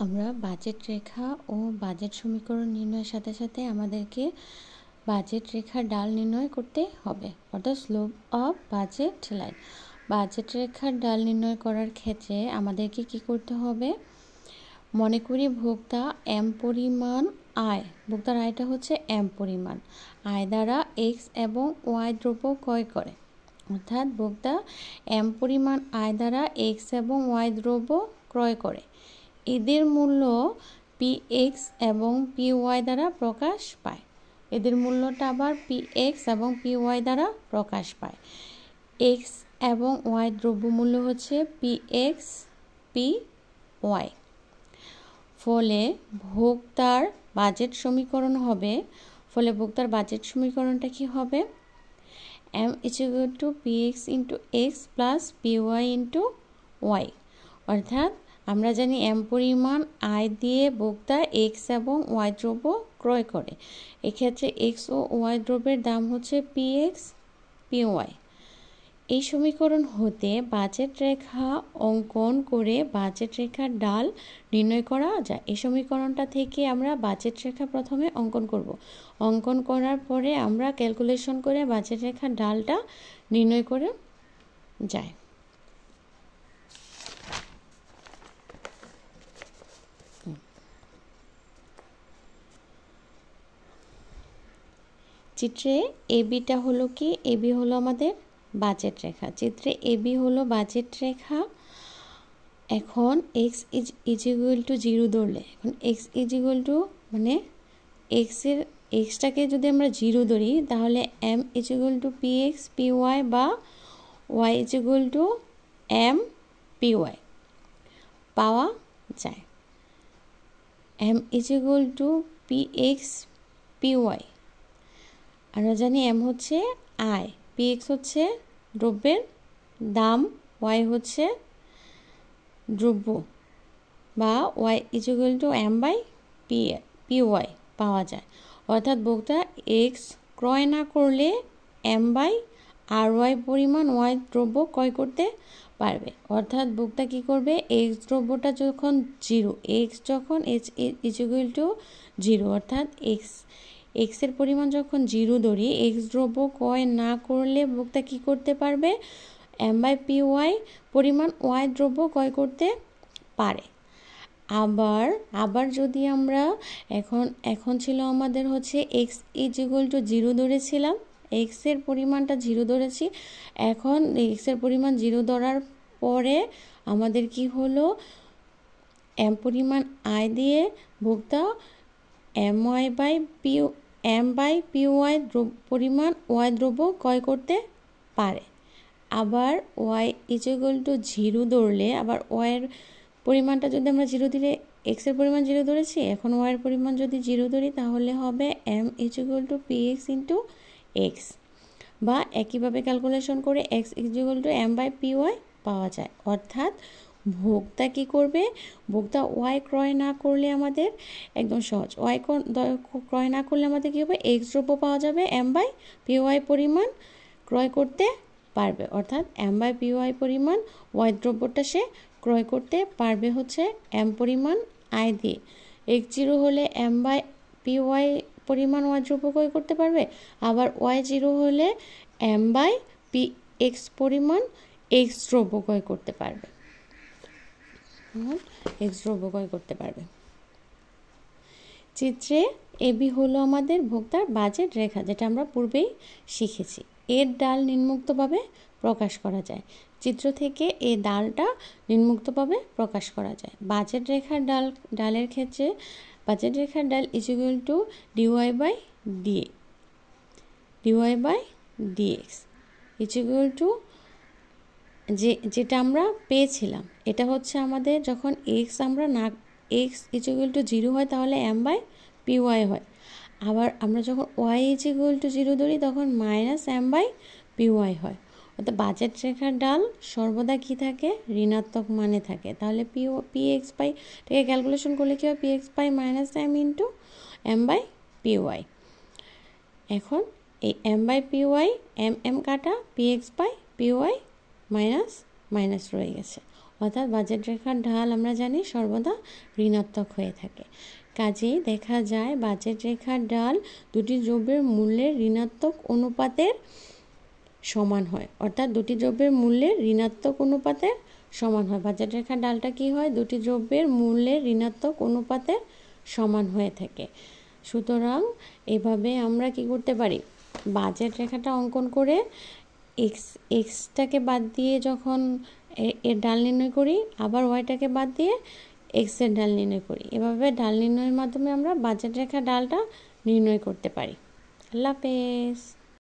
আমরা বাজেট রেখা ও বাজেট সমীকরণ নির্ণয়ের সাথে সাথে আমাদেরকে বাজেট রেখার ডাল নির্ণয় করতে হবে, অর্থাৎ slope of budget line. Budget রেখার ডাল নির্ণয় করার ক্ষেত্রে আমাদেরকে কি করতে হবে? মনে করি ভোক্তা এম পরিমাণ আয়, ভোক্তার আয়টা হচ্ছে এম পরিমাণ আয় দ্বারা এক্স এবং ওয়াই দ্রব্য ক্রয় করে, অর্থাৎ ভোক্তা এম পরিমাণ আয় দ্বারা এক্স এবং ওয়াই দ্রব্য ক্রয় করে। এদের মূল্য পি এক্স এবং পি ওয়াই দ্বারা প্রকাশ পায়। এদের মূল্যটা আবার পি এক্স এবং পি ওয়াই দ্বারা প্রকাশ পায়। এক্স এবং ওয়াই দ্রব্যমূল্য হচ্ছে পি এক্স পি ওয়াই। ফলে ভোক্তার বাজেট সমীকরণ হবে, ভোক্তার বাজেট সমীকরণটা কি হবে? M equal to P X into X plus P Y into Y. অর্থাৎ আমরা জানি এম পরিমাণ আয় দিয়ে ভোক্তা এক্স এবং ওয়াই দ্রব্য ক্রয় করে। এক্ষেত্রে এক্স ও ওয়াই দ্রব্যের দাম হচ্ছে পি এক্স পি ওয়াই। এই সমীকরণ হতে বাজেট রেখা অঙ্কন করে বাজেট রেখার ডাল নির্ণয় করা যায়। এই সমীকরণটা থেকে আমরা বাজেট রেখা প্রথমে অঙ্কন করব। অঙ্কন করার পরে আমরা ক্যালকুলেশন করে বাজেট রেখার ডালটা নির্ণয় করে যায়। চিত্রে এবিটা হলো কি? এবি হলো আমাদের বাজেট রেখা। চিত্রে এবি হলো বাজেট রেখা। এখন এক্স ইজ ইকুয়াল টু 0 ধরলে, এখন এক্স ইজ ইকুয়াল টু মানে এক্সটাকে যদি আমরা 0 ধরি তাহলে M is equal to P X P Y বা Y is equal to M P Y পাওয়া যায়। M is equal to P X P Y, আমরা জানি এম হচ্ছে আয়, পি এক্স হচ্ছে দ্রব্যের দাম, ওয়াই হচ্ছে দ্রব্য বা Y is equal to M by P Y পাওয়া যায়। অর্থাৎ ভোক্তা এক্স ক্রয় না করলে এম বাই আর ওয়াই পরিমাণ ওয়াই দ্রব্য ক্রয় করতে পারবে। অর্থাৎ ভোক্তা কী করবে? এক্স দ্রব্যটা যখন 0, এক্স যখন ইজ ইকুয়াল টু 0, অর্থাৎ এক্সের পরিমাণ যখন 0 ধরি, এক্স দ্রব্য ক্রয় না করলে ভোক্তা কী করতে পারবে? এম বাই পি ওয়াই পরিমাণ ওয়াই দ্রব্য ক্রয় করতে পারে। আবার যদি আমরা এখন ছিল আমাদের হচ্ছে এক্স ইজ ইকুয়াল টু 0 ধরেছিলাম, এক্সের পরিমাণটা 0 ধরেছি। এখন এক্সের পরিমাণ 0 ধরার পরে আমাদের কি হলো? এম পরিমাণ আয় দিয়ে ভোক্তা এম বাই পি ওয়াই পরিমাণ ওয়াই দ্রব্য ক্রয় করতে পারে। আবার ওয়াই ইজ ইকুয়াল টু 0 ধরলে, আবার ওয়াইয়ের পরিমাণটা যদি আমরা 0 দিলে, এক্সের পরিমাণ 0 ধরেছি, এখন ওয়াইয়ের পরিমাণ যদি 0 ধরি তাহলে হবে M is equal to P X into X, বা একইভাবে ক্যালকুলেশন করে X is equal to M by P Y পাওয়া যায়। অর্থাৎ ভোক্তা কী করবে? ভোক্তা ওয়াই ক্রয় না করলে আমাদের একদম সহজ, ওয়াই ক্রয় না করলে আমাদের কী হবে? এক্স দ্রব্য পাওয়া যাবে, এম বাই পি ওয়াই পরিমাণ ক্রয় করতে পারবে। অর্থাৎ এম বাই পি ওয়াই পরিমাণ ওয়াই দ্রব্যটা সে ক্রয় করতে পারবে হচ্ছে এম পরিমাণ আয় দিয়ে। এক্স 0 হলে এম বাই পি ওয়াই পরিমাণ ওয়াই দ্রব্য ক্রয় করতে পারবে, আবার ওয়াই 0 হলে এম বাই পি এক্স পরিমাণ এক্স দ্রব্য ক্রয় করতে পারবে, চিত্রে এবি হলো আমাদের ভোক্তার বাজেট রেখা, যেটা আমরা পূর্বেই শিখেছি। এর ডাল নিম্নোক্তভাবে প্রকাশ করা যায়। চিত্র থেকে এই ডালটা নিম্নোক্তভাবে প্রকাশ করা যায়। বাজেট রেখার ডালের ক্ষেত্রে বাজেট রেখার ডাল is equal to dy by dx is equal to যেটা আমরা পেয়েছিলাম, এটা হচ্ছে আমাদের যখন এক্স ইজ ইকুয়াল টু 0 হয় তাহলে এম বাই পি ওয়াই হয়। আবার আমরা যখন ওয়াই ইজ ইকুয়াল টু 0 ধরি তখন minus M by P Y হয়। অর্থাৎ বাজেট রেখার ডাল সর্বদা কী থাকে? ঋণাত্মক মানে থাকে। তাহলে পি এক্স বাই থেকে ক্যালকুলেশন করলে কী হয়? P X by minus M into M by P Y. এখন এই M by P Y M কাটা, P X by P Y minus রয়ে গেছে। অর্থাৎ বাজেট রেখার ঢাল আমরা জানি সর্বদা ঋণাত্মক হয়ে থাকে। কাজেই দেখা যায় বাজেট রেখার ঢাল দুটি দ্রব্যের মূল্যের ঋণাত্মক অনুপাতের সমান হয়, অর্থাৎ দুটি দ্রব্যের মূল্যের ঋণাত্মক অনুপাতে সমান হয়। বাজেট রেখার ঢালটা কি হয়? দুটি দ্রব্যের মূল্যের ঋণাত্মক অনুপাতে সমান হয়ে থাকে। সুতরাং এভাবে আমরা কি করতে পারি? বাজেট রেখাটা অঙ্কন করে এক্সটাকে বাদ দিয়ে যখন এর ঢাল নির্ণয় করি, আবার ওয়াইটাকে বাদ দিয়ে এক্সের ঢাল নির্ণয় করি। এভাবে ঢাল নির্ণয়ের মাধ্যমে আমরা বাজেট রেখার ঢালটা নির্ণয় করতে পারি। আল্লাহ হাফেজ।